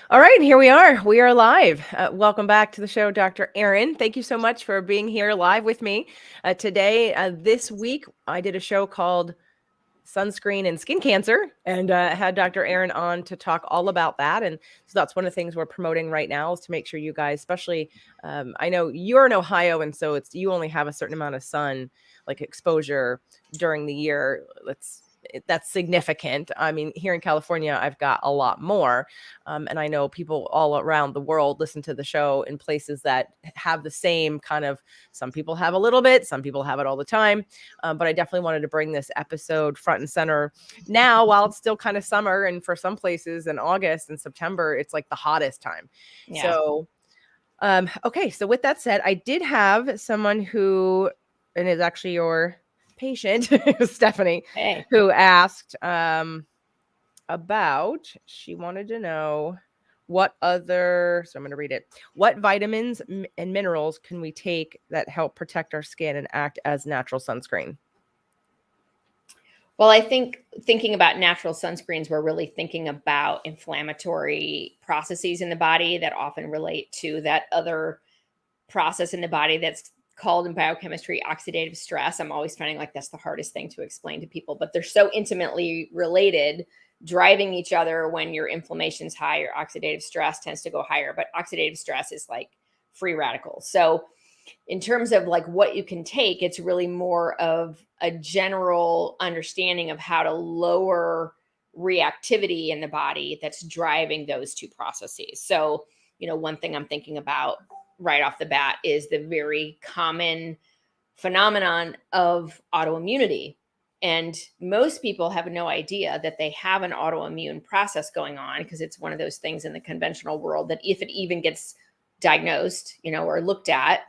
All right, here we are. We are live. Welcome back to the show, Dr. Erin. Thank you so much for being here live with me today. This week, I did a show called Sunscreen and Skin Cancer and had Dr. Erin on to talk all about that. And so that's one of the things we're promoting right now is to make sure you guys, especially, I know you're in Ohio, and so you only have a certain amount of sun, like exposure during the year. That's significant. I mean, here in California, I've got a lot more. And I know people all around the world listen to the show in places that have the same kind of, some people have a little bit, some people have it all the time. But I definitely wanted to bring this episode front and center now while it's still kind of summer. And for some places in August and September, it's like the hottest time. Yeah. So, okay. So with that said, I did have someone who, and is actually your patient, Stephanie, Hey. who asked about, she wanted to know what other, so I'm going to read it. What vitamins and minerals can we take that help protect our skin and act as natural sunscreen? Well, I think thinking about natural sunscreens, we're really thinking about inflammatory processes in the body that often relate to that other process in the body that's called in biochemistry oxidative stress. I'm always finding like that's the hardest thing to explain to people, but they're so intimately related, driving each other. When your inflammation's high, your oxidative stress tends to go higher, but oxidative stress is like free radicals. So in terms of like what you can take, it's really more of a general understanding of how to lower reactivity in the body that's driving those two processes. So, one thing I'm thinking about right off the bat is the very common phenomenon of autoimmunity. And most people have no idea that they have an autoimmune process going on, because it's one of those things in the conventional world that if it even gets diagnosed, or looked at,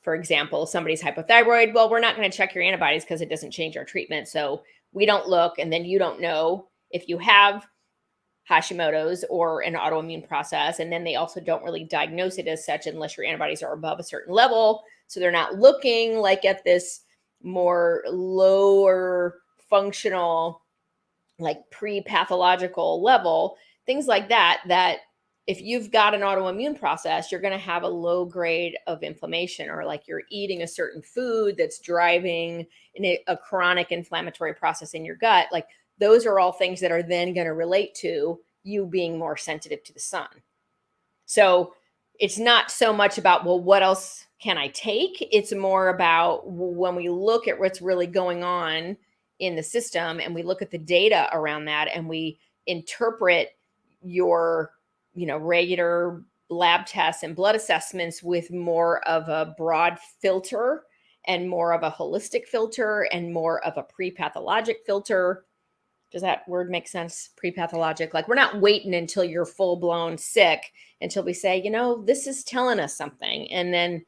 for example, somebody's hypothyroid, well, we're not going to check your antibodies because it doesn't change our treatment. So we don't look, and then you don't know if you have Hashimoto's or an autoimmune process. And then they also don't really diagnose it as such unless your antibodies are above a certain level. So they're not looking like at this more lower functional, like pre-pathological level, things like that, that if you've got an autoimmune process, you're going to have a low grade of inflammation, or like you're eating a certain food that's driving a chronic inflammatory process in your gut. Like those are all things that are then going to relate to you being more sensitive to the sun. So it's not so much about, well, what else can I take? It's more about when we look at what's really going on in the system and we look at the data around that and we interpret your regular lab tests and blood assessments with more of a broad filter and more of a holistic filter and more of a pre-pathologic filter. Does that word make sense? Pre-pathologic. Like we're not waiting until you're full-blown sick until we say, this is telling us something. And then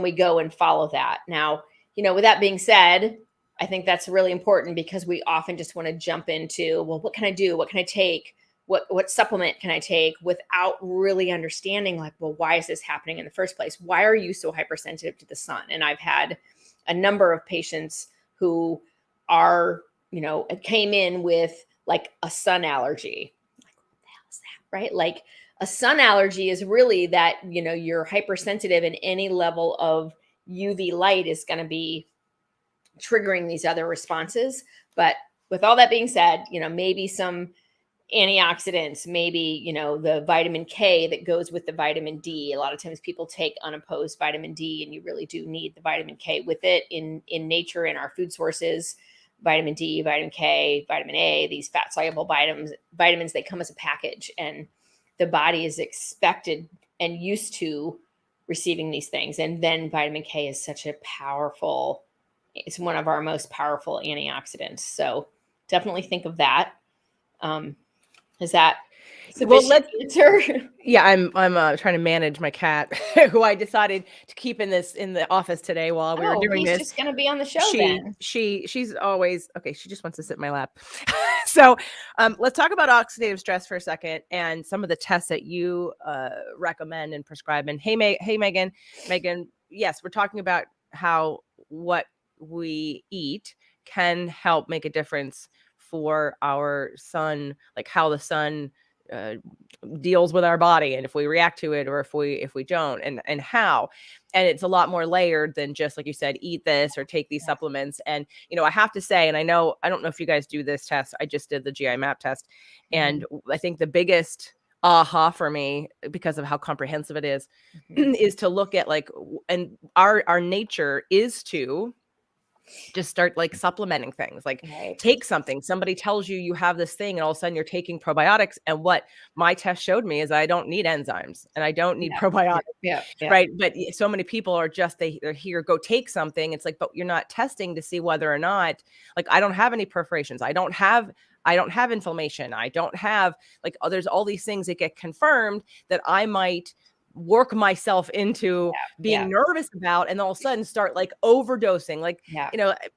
we go and follow that. Now, with that being said, I think that's really important because we often just want to jump into, well, what can I do? What can I take? What supplement can I take, without really understanding like, well, why is this happening in the first place? Why are you so hypersensitive to the sun? And I've had a number of patients who are, came in with like a sun allergy. Like, what the hell is that? Right? Like a sun allergy is really that, you're hypersensitive and any level of UV light is going to be triggering these other responses. But with all that being said, maybe some antioxidants, maybe, the vitamin K that goes with the vitamin D. A lot of times people take unopposed vitamin D, and you really do need the vitamin K with it in nature, in our food sources. Vitamin D, vitamin K, vitamin A, these fat soluble vitamins, they come as a package, and the body is expected and used to receiving these things. And then vitamin K is such a powerful, it's one of our most powerful antioxidants. So definitely think of that. Is that sufficient answer? Yeah, I'm trying to manage my cat, who I decided to keep in the office today while we were doing he's this. just going to be on the show then. She's always okay. She just wants to sit in my lap. So let's talk about oxidative stress for a second and some of the tests that you recommend and prescribe. And hey, Megan, yes, we're talking about how what we eat can help make a difference for our sun, like how the sun deals with our body, and if we react to it or if we don't, and how. And it's a lot more layered than just, like you said, eat this or take these supplements. And I have to say, and I don't know if you guys do this test, I just did the GI map test, and I think the biggest aha for me, because of how comprehensive it is, is to look at and our nature is to just start supplementing things, take something. Somebody tells you you have this thing, and all of a sudden you're taking probiotics. And what my test showed me is I don't need enzymes and I don't need probiotics. Yeah. Right. But so many people are just, they're here, go take something. It's but you're not testing to see whether or not, I don't have any perforations. I don't have inflammation. I don't have there's all these things that get confirmed that I might work myself into being nervous about, and all of a sudden start overdosing.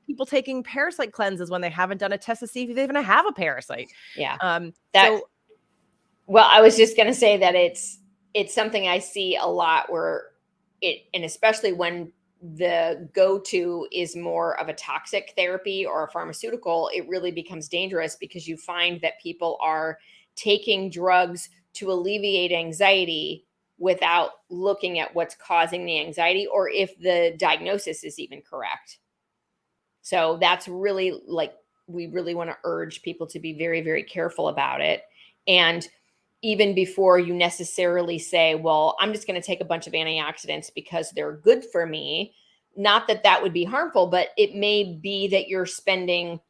People taking parasite cleanses when they haven't done a test to see if they even have a parasite. Well, I was just going to say that it's something I see a lot where and especially when the go-to is more of a toxic therapy or a pharmaceutical, it really becomes dangerous, because you find that people are taking drugs to alleviate anxiety without looking at what's causing the anxiety, or if the diagnosis is even correct. So that's really we really want to urge people to be very, very careful about it. And even before you necessarily say, well, I'm just going to take a bunch of antioxidants because they're good for me, not that that would be harmful, but it may be that you're spending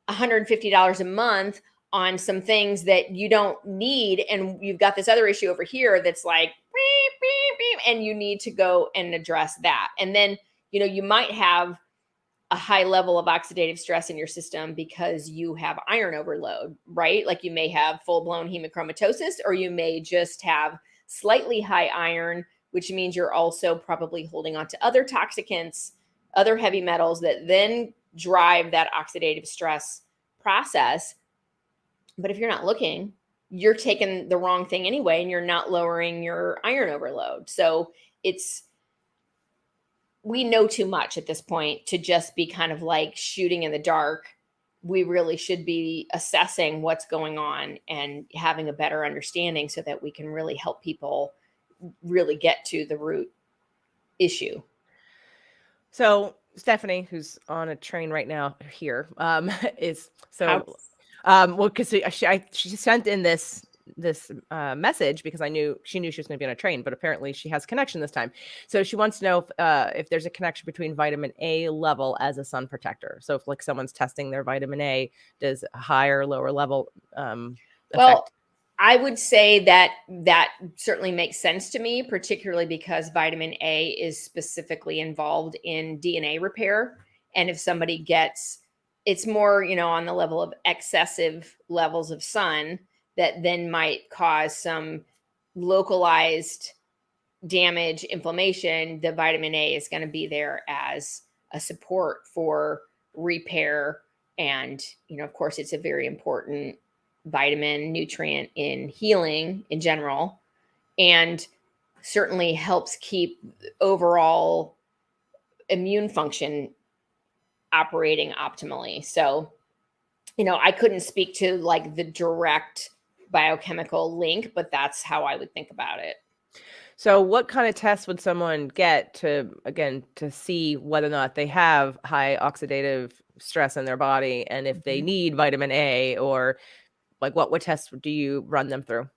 $150 a month on some things that you don't need, and you've got this other issue over here that's beep, beep, beep, and you need to go and address that. And then you might have a high level of oxidative stress in your system because you have iron overload, right? You may have full-blown hemochromatosis, or you may just have slightly high iron, which means you're also probably holding on to other toxicants, other heavy metals that then drive that oxidative stress process. But if you're not looking, you're taking the wrong thing anyway, and you're not lowering your iron overload. So we know too much at this point to just be kind of shooting in the dark. We really should be assessing what's going on and having a better understanding so that we can really help people really get to the root issue. So Stephanie, who's on a train right now here, is so. Well, because she sent in this message because she knew she was going to be on a train, but apparently she has connection this time. So she wants to know if there's a connection between vitamin A level as a sun protector. So if someone's testing their vitamin A, does a higher or lower level affect? I would say that certainly makes sense to me, particularly because vitamin A is specifically involved in DNA repair. And if somebody gets, it's more, on the level of excessive levels of sun that then might cause some localized damage, inflammation, the vitamin A is going to be there as a support for repair. And, of course, it's a very important vitamin nutrient in healing in general, and certainly helps keep overall immune function operating optimally. So, I couldn't speak to the direct biochemical link, but that's how I would think about it. So what kind of tests would someone get to see whether or not they have high oxidative stress in their body, and if they need vitamin A, or what tests do you run them through?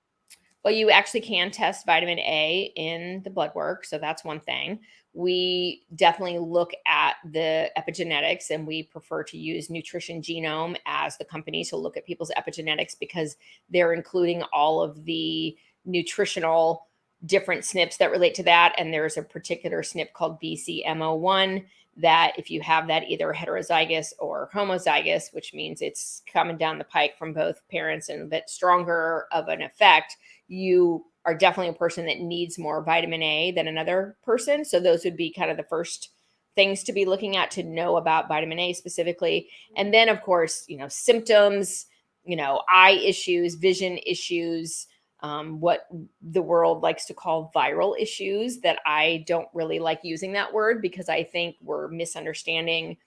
Well, you actually can test vitamin A in the blood work. So that's one thing. We definitely look at the epigenetics, and we prefer to use Nutrition Genome as the company to look at people's epigenetics, because they're including all of the nutritional different SNPs that relate to that. And there's a particular SNP called BCMO1 that if you have that either heterozygous or homozygous, which means it's coming down the pike from both parents and a bit stronger of an effect, you are definitely a person that needs more vitamin A than another person. So those would be kind of the first things to be looking at to know about vitamin A specifically. And then, of course, symptoms, eye issues, vision issues, what the world likes to call viral issues, that I don't really like using that word, because I think we're misunderstanding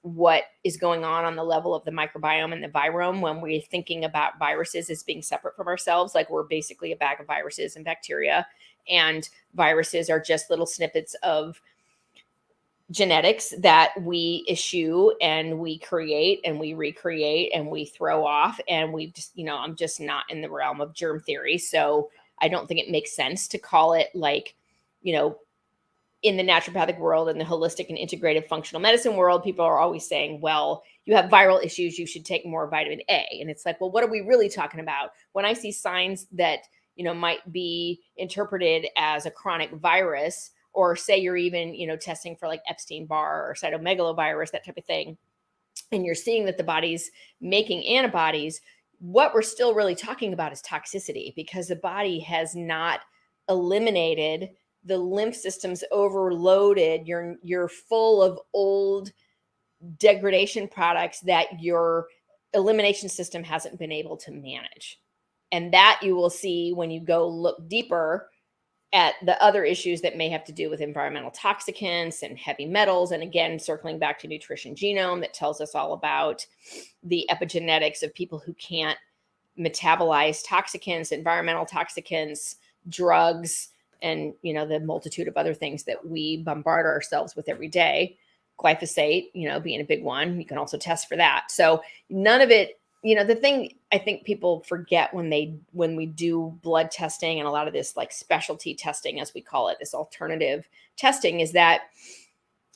what is going on the level of the microbiome and the virome when we're thinking about viruses as being separate from ourselves. Like we're basically a bag of viruses and bacteria, and viruses are just little snippets of genetics that we issue and we create and we recreate and we throw off. And we just, I'm just not in the realm of germ theory. So I don't think it makes sense to call it like, in the naturopathic world and the holistic and integrative functional medicine world, people are always saying, well, you have viral issues, you should take more vitamin A. And it's like, well, what are we really talking about? When I see signs that, might be interpreted as a chronic virus, or say you're even, testing for like Epstein-Barr or cytomegalovirus, that type of thing, and you're seeing that the body's making antibodies, what we're still really talking about is toxicity, because the body has not eliminated, the lymph system's overloaded, you're full of old degradation products that your elimination system hasn't been able to manage. And that you will see when you go look deeper at the other issues that may have to do with environmental toxicants and heavy metals. And again, circling back to nutrition genome, that tells us all about the epigenetics of people who can't metabolize toxicants, environmental toxicants, drugs, and the multitude of other things that we bombard ourselves with every day. Glyphosate, being a big one. You can also test for that. So none of it, the thing I think people forget when we do blood testing and a lot of this like specialty testing, as we call it, this alternative testing, is that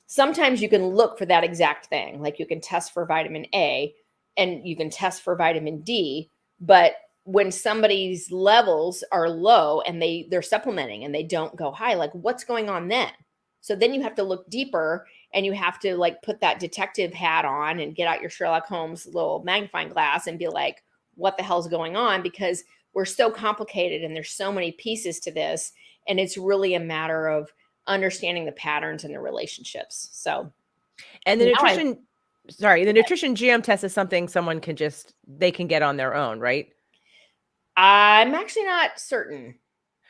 sometimes you can look for that exact thing. Like you can test for vitamin A and you can test for vitamin D, but when somebody's levels are low and they're supplementing and they don't go high, like what's going on then? So then you have to look deeper and you have to like put that detective hat on and get out your Sherlock Holmes little magnifying glass and be like, what the hell's going on? Because we're so complicated and there's so many pieces to this. And it's really a matter of understanding the patterns and the relationships. So, and the nutrition GM test is something someone they can get on their own, right? I'm actually not certain.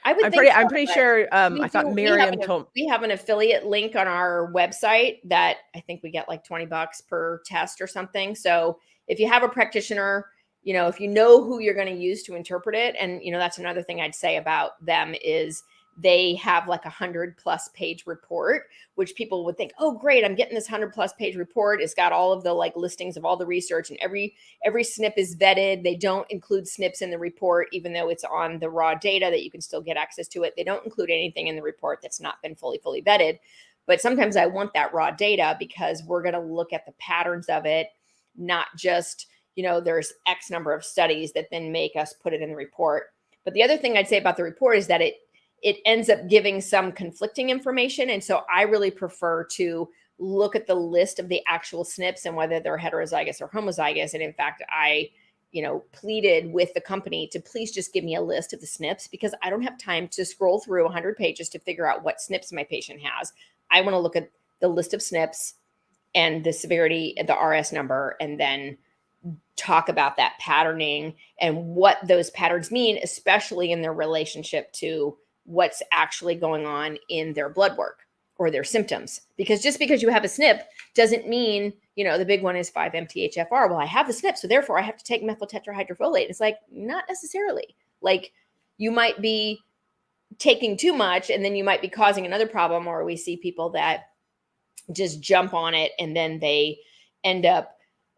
I'm pretty sure. I thought Miriam told. We have an affiliate link on our website that I think we get like $20 per test or something. So if you have a practitioner, if you know who you're going to use to interpret it, and that's another thing I'd say about them is they have like 100+ page report, which people would think, oh, great, I'm getting this 100+ page report. It's got all of the like listings of all the research, and every SNP is vetted. They don't include SNPs in the report, even though it's on the raw data that you can still get access to it. They don't include anything in the report that's not been fully vetted. But sometimes I want that raw data because we're going to look at the patterns of it, not just, there's X number of studies that then make us put it in the report. But the other thing I'd say about the report is that it ends up giving some conflicting information. And so I really prefer to look at the list of the actual SNPs and whether they're heterozygous or homozygous. And in fact, I, pleaded with the company to please just give me a list of the SNPs, because I don't have time to scroll through 100 pages to figure out what SNPs my patient has. I want to look at the list of SNPs and the severity, the RS number, and then talk about that patterning and what those patterns mean, especially in their relationship to what's actually going on in their blood work or their symptoms. Because just because you have a SNP doesn't mean, the big one is 5-MTHFR. Well, I have the SNP, so therefore I have to take methyl tetrahydrofolate. It's like, not necessarily. Like you might be taking too much and then you might be causing another problem, or we see people that just jump on it and then they end up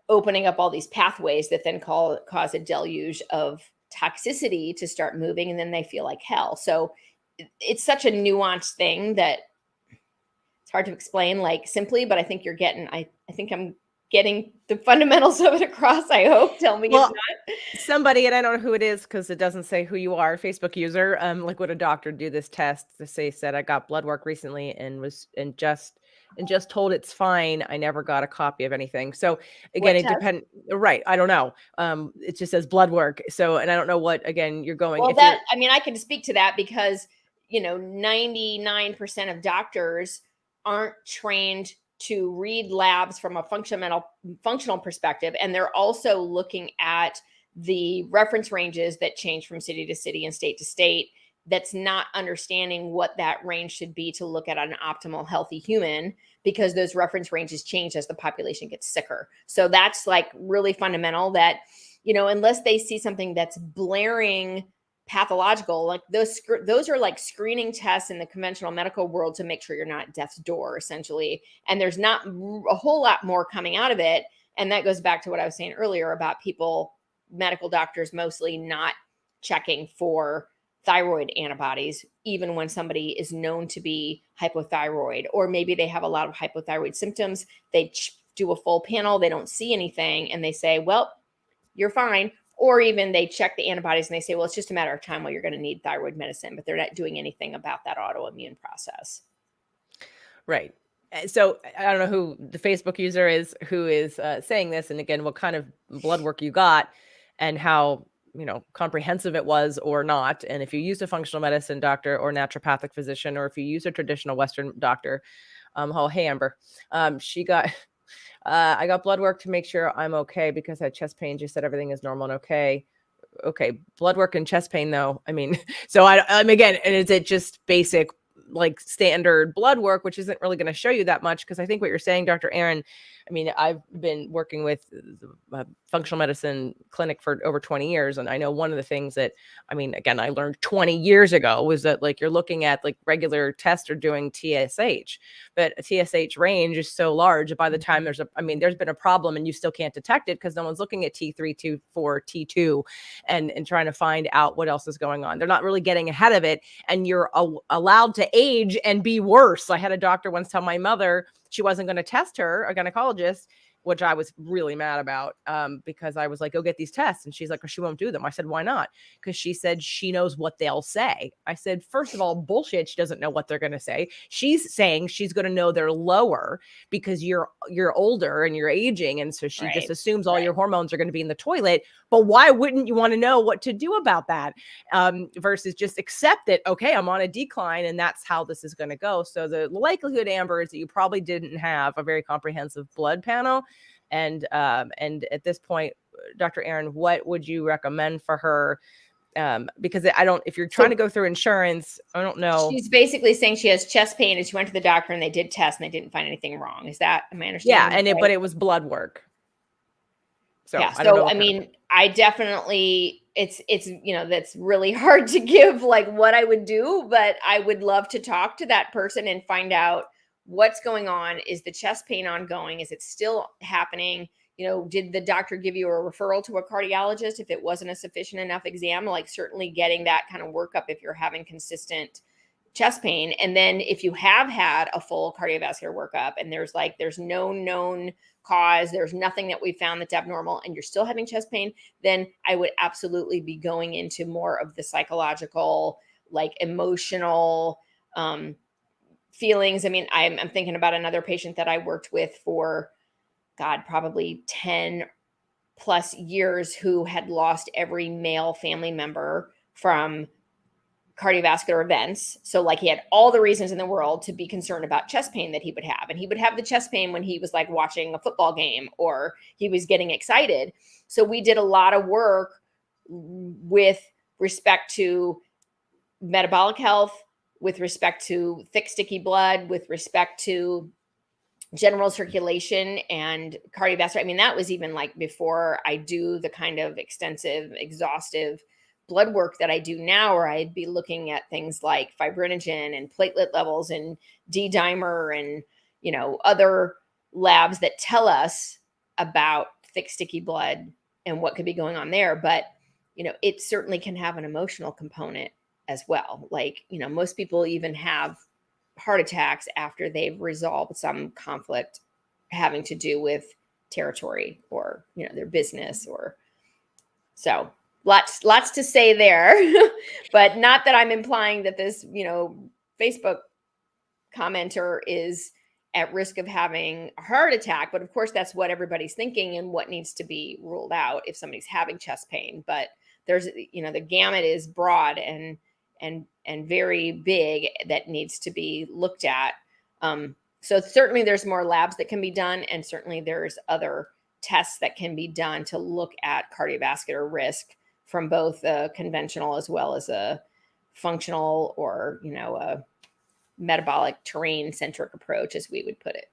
opening up all these pathways that then cause a deluge of toxicity to start moving, and then they feel like hell. So it's such a nuanced thing that it's hard to explain like simply, but I think I think I'm getting the fundamentals of it across. I hope. Tell me if not. Somebody, and I don't know who it is because it doesn't say who you are, Facebook user, like would a doctor do this test to said I got blood work recently and just told it's fine. I never got a copy of anything. So again, it depends. Right. I don't know. It just says blood work. So, and I don't know what, again, you're going. Well, I can speak to that because, 99% of doctors aren't trained to read labs from a functional perspective. And they're also looking at the reference ranges that change from city to city and state to state. that's not understanding what that range should be to look at an optimal healthy human, because those reference ranges change as the population gets sicker. So that's like really fundamental, that, you know, unless they see something that's blaring pathological, like those are like screening tests in the conventional medical world to make sure you're not at death's door, essentially. And there's not a whole lot more coming out of it. And that goes back to what I was saying earlier about people, medical doctors mostly, not checking for thyroid antibodies, even when somebody is known to be hypothyroid, or maybe they have a lot of hypothyroid symptoms. They do a full panel, they don't see anything, and they say, well, you're fine. Or even they check the antibodies and they say, well, it's just a matter of time when you're going to need thyroid medicine, but they're not doing anything about that autoimmune process. Right. So I don't know who the Facebook user is who is saying this, and again, what kind of blood work you got, and how, you know, comprehensive it was or not. And if you used a functional medicine doctor or naturopathic physician, or if you use a traditional Western doctor, oh, hey, Amber, she got, I got blood work to make sure I'm okay because I had chest pain. She said everything is normal and okay. Okay. Blood work and chest pain though. I mean, so I'm again, and is it just basic, like standard blood work, which isn't really going to show you that much? Because I think what you're saying, Dr. Aaron, I mean, I've been working with the functional medicine clinic for over 20 years. And I know one of the things that, I mean, again, I learned 20 years ago was that like you're looking at like regular tests are doing TSH, but a TSH range is so large. By the time there's been a problem and you still can't detect it because no one's looking at T3, T4, T2 and trying to find out what else is going on. They're not really getting ahead of it. And you're allowed to age and be worse. I had a doctor once tell my mother she wasn't going to test her, a gynecologist, which I was really mad about because I was like, go get these tests. And she's like, well, she won't do them. I said, why not? Because she said she knows what they'll say. I said, first of all, bullshit. She doesn't know what they're going to say. She's saying she's going to know they're lower because you're older and you're aging. And so she just assumes all your hormones are going to be in the toilet. But why wouldn't you want to know what to do about that versus just accept that, okay, I'm on a decline and that's how this is going to go. So the likelihood, Amber, is that you probably didn't have a very comprehensive blood panel. And at this point, Dr. Aaron, what would you recommend for her? Because if you're trying to go through insurance, I don't know. She's basically saying she has chest pain and she went to the doctor and they did tests and they didn't find anything wrong. Is that, am I understanding? Yeah. But it was blood work. So, yeah. So, I mean, I definitely, it's, you know, that's really hard to give like what I would do, but I would love to talk to that person and find out what's going on. Is the chest pain ongoing? Is it still happening? You know, did the doctor give you a referral to a cardiologist if it wasn't a sufficient enough exam? Like certainly getting that kind of workup if you're having consistent chest pain. And then if you have had a full cardiovascular workup and there's no known cause, there's nothing that we found that's abnormal, and you're still having chest pain, then I would absolutely be going into more of the psychological, like emotional feelings. I mean, I'm thinking about another patient that I worked with for, God, probably 10 plus years, who had lost every male family member from cardiovascular events. So like he had all the reasons in the world to be concerned about chest pain that he would have. And he would have the chest pain when he was like watching a football game or he was getting excited. So we did a lot of work with respect to metabolic health, with respect to thick, sticky blood, with respect to general circulation and cardiovascular. I mean, that was even like before I do the kind of extensive, exhaustive blood work that I do now, where I'd be looking at things like fibrinogen and platelet levels and D-dimer and, you know, other labs that tell us about thick, sticky blood and what could be going on there. But, you know, it certainly can have an emotional component as well. Like, you know, most people even have heart attacks after they've resolved some conflict having to do with territory or, you know, their business or so. Lots to say there, but not that I'm implying that this, you know, Facebook commenter is at risk of having a heart attack. But of course, that's what everybody's thinking and what needs to be ruled out if somebody's having chest pain. But there's, you know, the gamut is broad and very big that needs to be looked at. So certainly there's more labs that can be done, and certainly there's other tests that can be done to look at cardiovascular risk from both a conventional as well as a functional or, a metabolic terrain centric approach, as we would put it.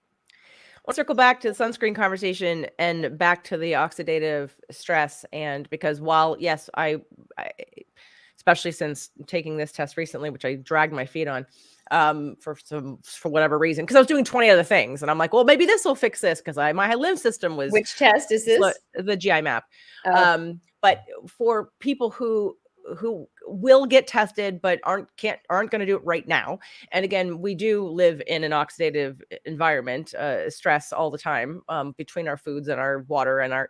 Let's circle back to the sunscreen conversation and back to the oxidative stress. And because while, yes, I especially since taking this test recently, which I dragged my feet on for whatever reason, because I was doing 20 other things. And I'm like, well, maybe this will fix this because my lymph system was. Which test is this? The GI map. Oh. But for people who will get tested but aren't going to do it right now, and again, we do live in an oxidative environment, stress all the time, between our foods and our water and our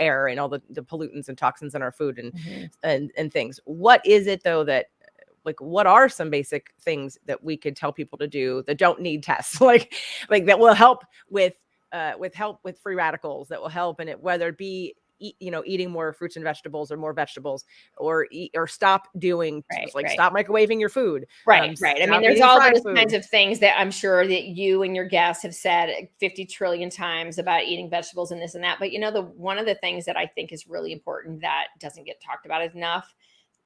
air and all the pollutants and toxins in our food and things. What is it though that, like, what are some basic things that we could tell people to do that don't need tests, like that will help with free radicals, that will help in it, whether it be eating more fruits and vegetables or more vegetables, or stop doing stop microwaving your food. Right. I mean, there's all those kinds of things that I'm sure that you and your guests have said 50 trillion times about eating vegetables and this and that. But one of the things that I think is really important that doesn't get talked about enough,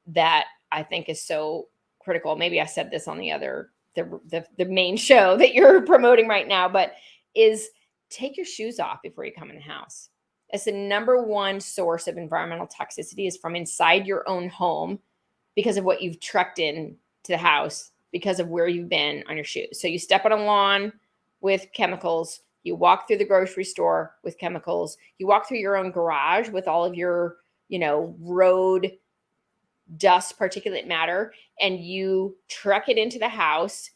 that I think is so critical. Maybe I said this on the main show that you're promoting right now, but is take your shoes off before you come in the house. It's the number one source of environmental toxicity is from inside your own home, because of what you've trucked in to the house, because of where you've been on your shoes. So you step on a lawn with chemicals, you walk through the grocery store with chemicals, you walk through your own garage with all of your, road dust, particulate matter, and you truck it into the house.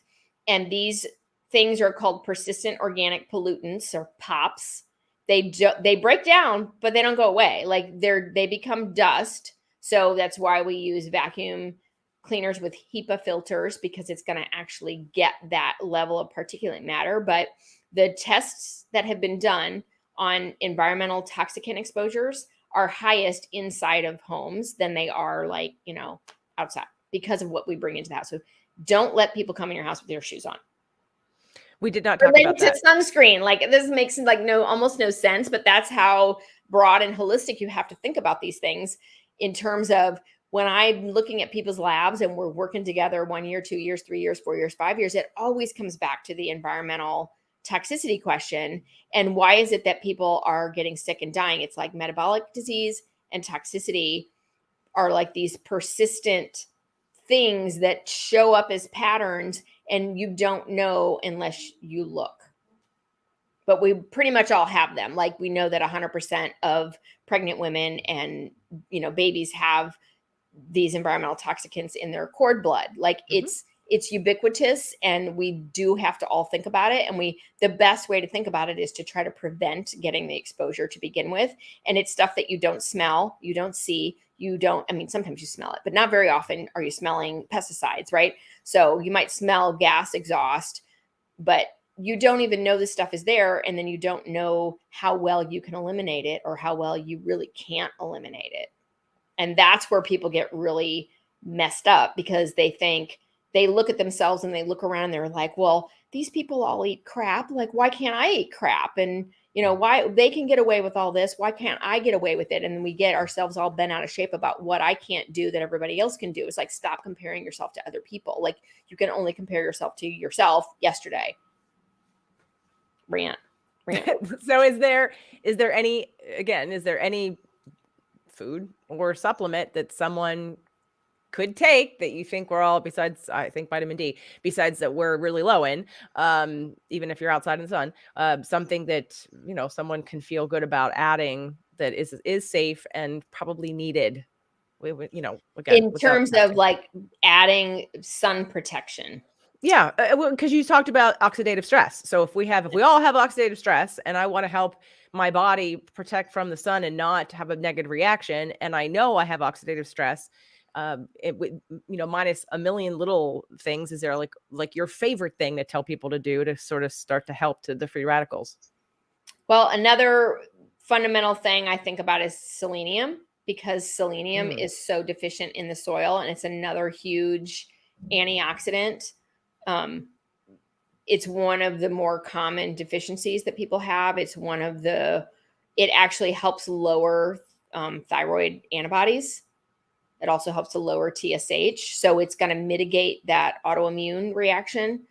And these things are called persistent organic pollutants, or POPs. They break down, but they don't go away. Like they become dust. So that's why we use vacuum cleaners with HEPA filters, because it's going to actually get that level of particulate matter. But the tests that have been done on environmental toxicant exposures are highest inside of homes than they are outside, because of what we bring into the house. So don't let people come in your house with their shoes on. We did not talk about that. Sunscreen. Like, this makes almost no sense, but that's how broad and holistic you have to think about these things, in terms of when I'm looking at people's labs and we're working together 1 year, 2 years, 3 years, 4 years, 5 years, it always comes back to the environmental toxicity question. And why is it that people are getting sick and dying? It's like metabolic disease and toxicity are like these persistent things that show up as patterns, and you don't know unless you look. But we pretty much all have them. Like, we know that 100% of pregnant women and, babies have these environmental toxicants in their cord blood. Like, it's ubiquitous, and we do have to all think about it. And the best way to think about it is to try to prevent getting the exposure to begin with. And it's stuff that you don't smell, you don't see, sometimes you smell it, but not very often are you smelling pesticides, right? So you might smell gas exhaust, but you don't even know this stuff is there. And then you don't know how well you can eliminate it, or how well you really can't eliminate it. And that's where people get really messed up, because they look at themselves and they look around and they're like, well, these people all eat crap. Like, why can't I eat crap? And, why they can get away with all this? Why can't I get away with it? And then we get ourselves all bent out of shape about what I can't do that everybody else can do. It's like, stop comparing yourself to other people. Like, you can only compare yourself to yourself yesterday. Rant. So is there any food or supplement that someone could take that you think we're all, besides, I think, vitamin D, besides that we're really low in, even if you're outside in the sun, something that, someone can feel good about adding that is safe and probably needed, again, in terms of like adding sun protection? Yeah, because you talked about oxidative stress. So if we all have oxidative stress, and I want to help my body protect from the sun and not have a negative reaction, and I know I have oxidative stress, minus a million little things, is there like your favorite thing to tell people to do to sort of start to help to the free radicals? Well, another fundamental thing I think about is selenium, because selenium is so deficient in the soil, and it's another huge antioxidant. It's one of the more common deficiencies that people have. It actually helps lower thyroid antibodies. It also helps to lower TSH. So it's going to mitigate that autoimmune reaction.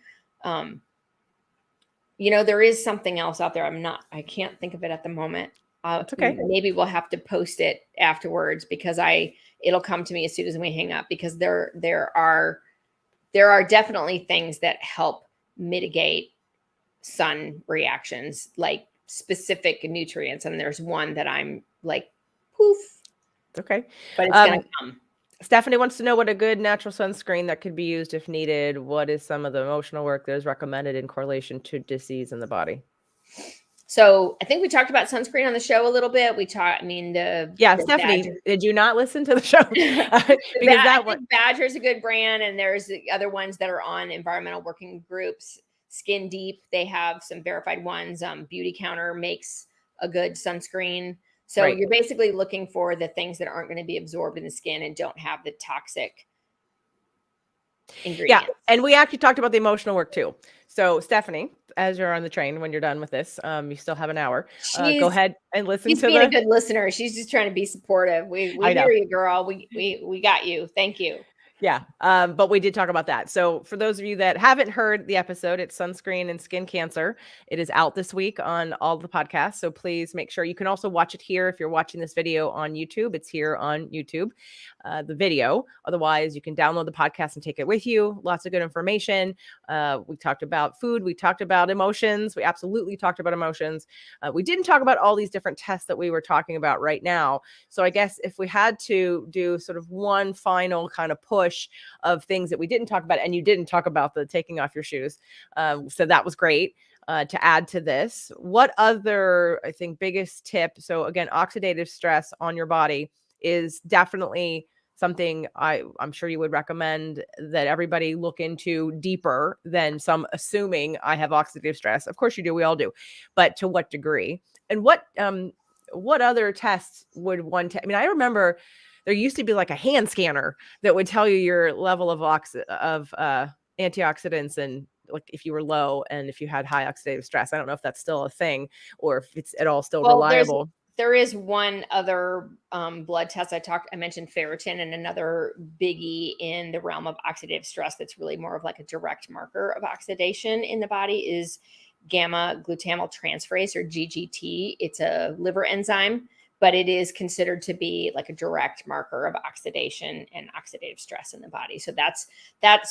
There is something else out there. I can't think of it at the moment. That's okay. Maybe we'll have to post it afterwards because it'll come to me as soon as we hang up, because there are definitely things that help mitigate sun reactions, like specific nutrients. And there's one that I'm like, poof. Okay. But it's going to come. Stephanie wants to know what a good natural sunscreen that could be used if needed. What is some of the emotional work that is recommended in correlation to disease in the body? So I think we talked about sunscreen on the show a little bit. Stephanie, did you not listen to the show? Because Badger's a good brand, and there's the other ones that are on environmental working groups. Skin Deep, they have some verified ones. Beauty Counter makes a good sunscreen. So You're basically looking for the things that aren't going to be absorbed in the skin and don't have the toxic ingredients. Yeah, and we actually talked about the emotional work too. So Stephanie, as you're on the train, when you're done with this, you still have an hour. Go ahead and listen to being a good listener. She's just trying to be supportive. We hear you, girl. We got you. Thank you. Yeah. But we did talk about that. So for those of you that haven't heard the episode, it's Sunscreen and Skin Cancer. It is out this week on all the podcasts. So please make sure you can also watch it here. If you're watching this video on YouTube, it's here on YouTube, the video. Otherwise, you can download the podcast and take it with you. Lots of good information. We talked about food. We talked about emotions. We absolutely talked about emotions. We didn't talk about all these different tests that we were talking about right now. So I guess if we had to do sort of one final kind of push of things that we didn't talk about, and you didn't talk about the taking off your shoes. So that was great to add to this. What other, I think, biggest tip? So again, oxidative stress on your body is definitely something I'm sure you would recommend that everybody look into deeper than some assuming I have oxidative stress. Of course you do. We all do. But to what degree? And what other tests would one I mean, I remember there used to be like a hand scanner that would tell you your level of antioxidants and like if you were low and if you had high oxidative stress. I don't know if that's still a thing or if it's at all still reliable. There is one other blood test I mentioned ferritin, and another biggie in the realm of oxidative stress that's really more of like a direct marker of oxidation in the body is gamma glutamyl transferase, or GGT. It's a liver enzyme, but it is considered to be like a direct marker of oxidation and oxidative stress in the body. So that's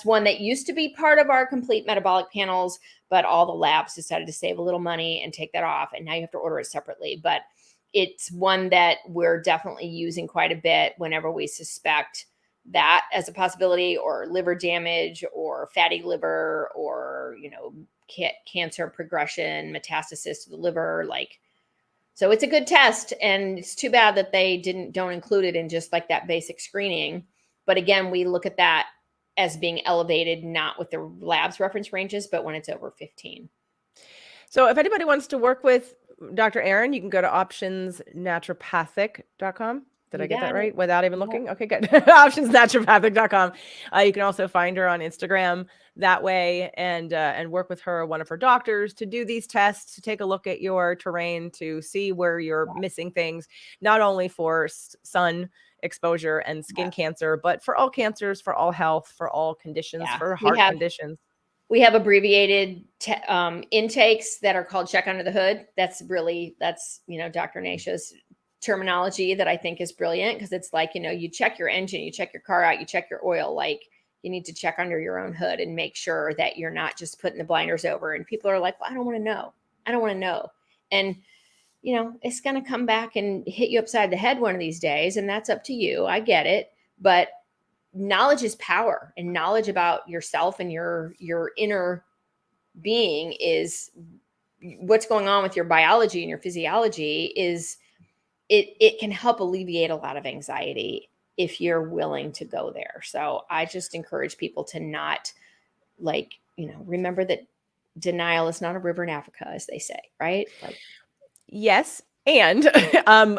one that used to be part of our complete metabolic panels, but all the labs decided to save a little money and take that off. And now you have to order it separately. But it's one that we're definitely using quite a bit whenever we suspect that as a possibility, or liver damage, or fatty liver, or, cancer progression, metastasis to the liver, so it's a good test, and it's too bad that they don't include it in just like that basic screening. But again, we look at that as being elevated, not with the labs reference ranges, but when it's over 15. So if anybody wants to work with Dr. Erin, you can go to optionsnaturopathic.com. Did I get that right without even looking? Okay, good. optionsnaturopathic.com. You can also find her on Instagram that way and work with her, one of her doctors, to do these tests, to take a look at your terrain, to see where you're missing things, not only for sun exposure and skin cancer, but for all cancers, for all health, for all conditions, for heart conditions. We have abbreviated intakes that are called check under the hood. That's Dr. Nasha's terminology that I think is brilliant, because it's like, you check your engine, you check your car out, you check your oil, like you need to check under your own hood and make sure that you're not just putting the blinders over. And people are like, well, I don't want to know. And, it's going to come back and hit you upside the head one of these days. And that's up to you. I get it. But knowledge is power, and knowledge about yourself and your inner being is what's going on with your biology and your physiology. Is it can help alleviate a lot of anxiety if you're willing to go there. So I just encourage people to not remember that denial is not a river in Africa, as they say, right? Yes. And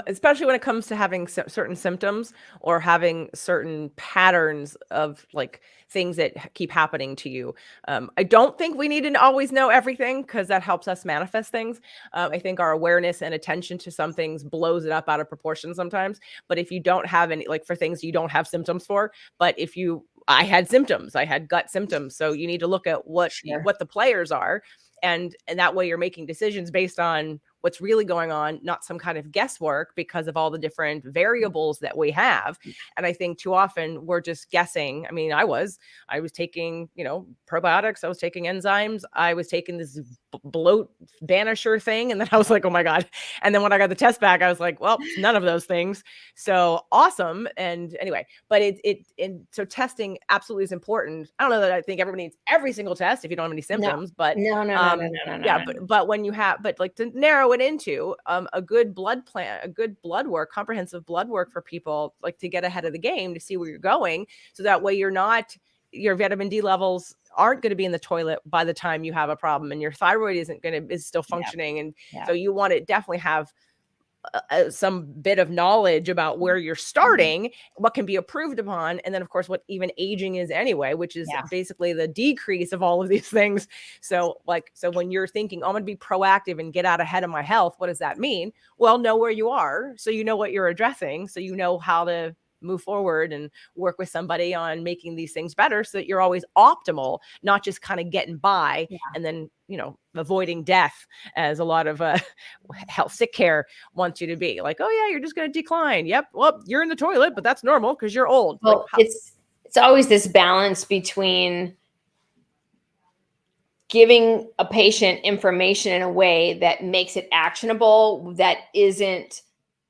especially when it comes to having certain symptoms or having certain patterns of like things that keep happening to you. I don't think we need to always know everything because that helps us manifest things. I think our awareness and attention to some things blows it up out of proportion sometimes. But if you don't have any, like for things you don't have symptoms for, but if you, I had symptoms, I had gut symptoms. So you need to look at what Sure. the players are. And that way you're making decisions based on what's really going on, not some kind of guesswork because of all the different variables that we have. And I think too often we're just guessing. I mean, I was taking, probiotics, I was taking enzymes, I was taking this bloat banisher thing. And then I was like, oh my God. And then when I got the test back, I was like, well, it's none of those things. So awesome. And anyway, but so testing absolutely is important. I don't know that I think everybody needs every single test if you don't have any symptoms, but No. yeah, but when you have, but like to narrow it into a good blood plan, a good blood work, comprehensive blood work for people, like to get ahead of the game to see where you're going, so that way your vitamin D levels aren't going to be in the toilet by the time you have a problem, and your thyroid is still functioning, and so you want to definitely have some bit of knowledge about where you're starting, what can be improved upon, and then of course what even aging is anyway, which is basically the decrease of all of these things. So when you're thinking, oh, I'm going to be proactive and get out ahead of my health, what does that mean? Well, know where you are, so you know what you're addressing, so you know how to move forward and work with somebody on making these things better, so that you're always optimal, not just kind of getting by and then avoiding death, as a lot of health sick care wants you to be like, oh yeah, you're just going to decline. Yep, well, you're in the toilet, but that's normal because you're old. Well, it's always this balance between giving a patient information in a way that makes it actionable, that isn't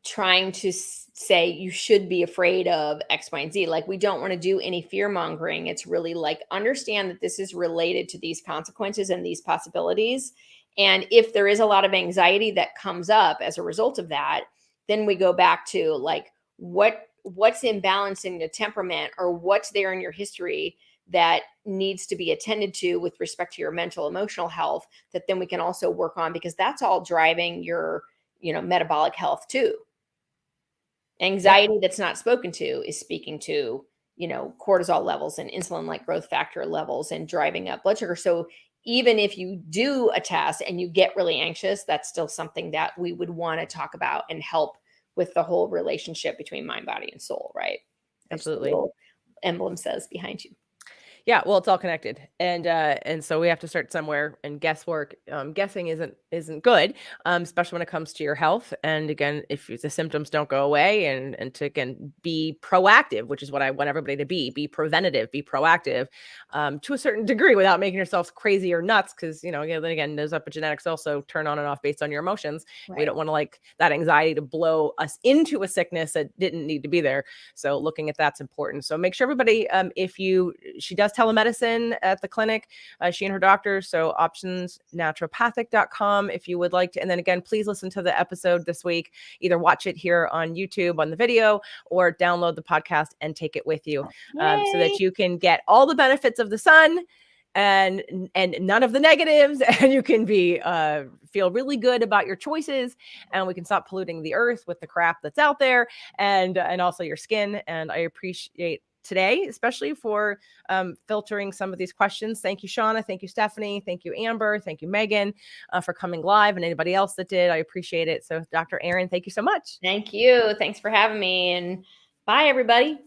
trying to say you should be afraid of X, Y, and Z. Like, we don't want to do any fear mongering. It's really like, understand that this is related to these consequences and these possibilities. And if there is a lot of anxiety that comes up as a result of that, then we go back to like, what's imbalanced in the temperament, or what's there in your history that needs to be attended to with respect to your mental, emotional health, that then we can also work on, because that's all driving your, metabolic health too. Anxiety that's not spoken to is speaking to, cortisol levels and insulin-like growth factor levels and driving up blood sugar. So even if you do a test and you get really anxious, that's still something that we would want to talk about and help with the whole relationship between mind, body, and soul, right? Absolutely. Little emblem says behind you. Yeah, well, it's all connected, and so we have to start somewhere. And guesswork, guessing isn't good, especially when it comes to your health. And again, if the symptoms don't go away, and to again be proactive, which is what I want everybody to be preventative, be proactive, to a certain degree, without making yourself crazy or nuts. Because then again, those epigenetics also turn on and off based on your emotions. Right. We don't want to like that anxiety to blow us into a sickness that didn't need to be there. So looking at that's important. So make sure everybody, she does telemedicine at the clinic, she and her doctor. So optionsnaturopathic.com if you would like to. And then again, please listen to the episode this week. Either watch it here on YouTube on the video, or download the podcast and take it with you, so that you can get all the benefits of the sun and none of the negatives, and you can feel really good about your choices, and we can stop polluting the earth with the crap that's out there, and also your skin. And I appreciate today, especially for filtering some of these questions. Thank you, Shauna. Thank you, Stephanie. Thank you, Amber. Thank you, Megan, for coming live, and anybody else that did. I appreciate it. So Dr. Erin, thank you so much. Thank you. Thanks for having me, and bye, everybody.